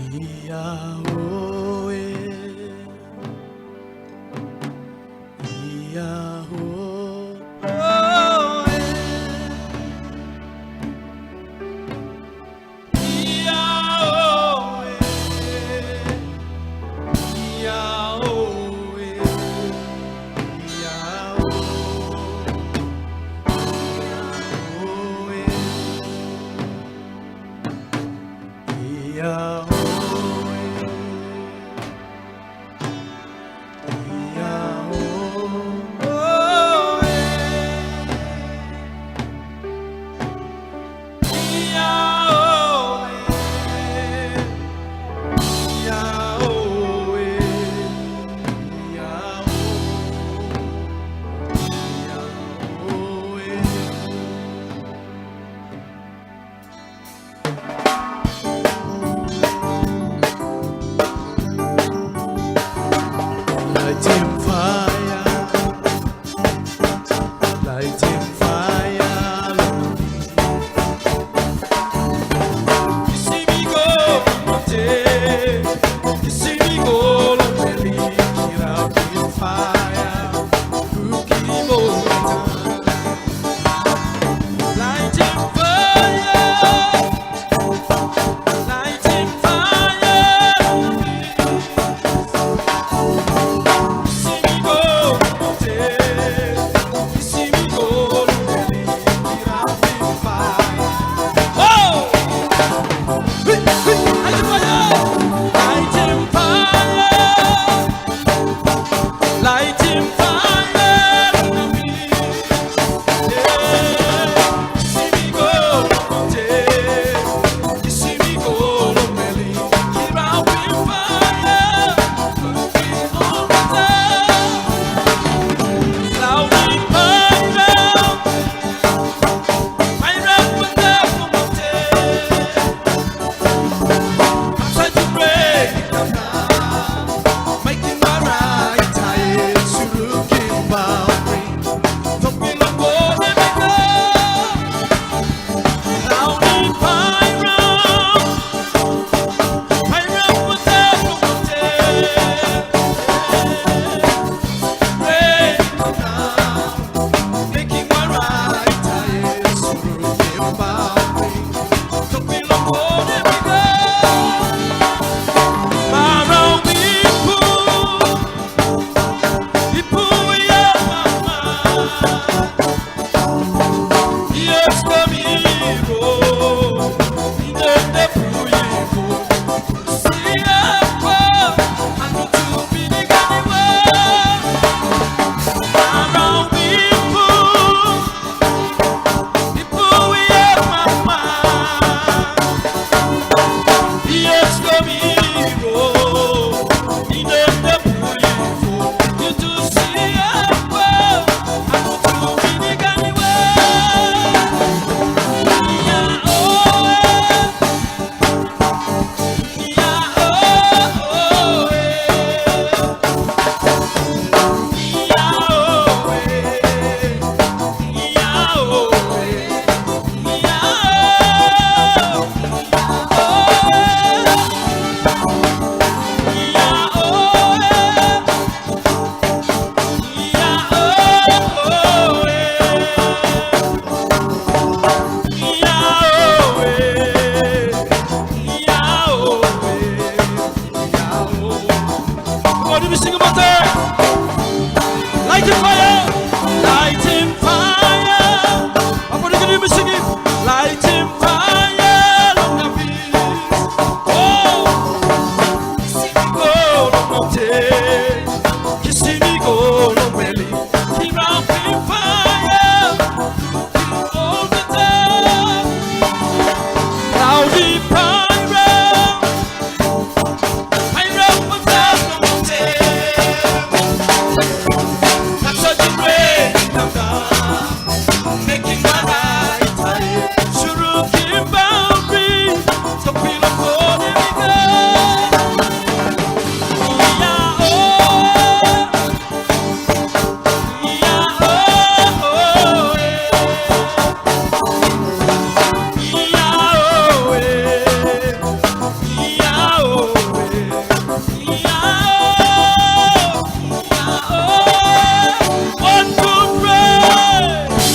Yahweh, lighting fire, lighting fire. You see me go, you see me go, belly out in fire. Who keep on lighting fire, lighting fire. Lighting fire, see me go, you see me go, belly, keep out with fire, moving on the cloudy fire, fire with the I'm trying to break it down, making my right time. Making my right tires through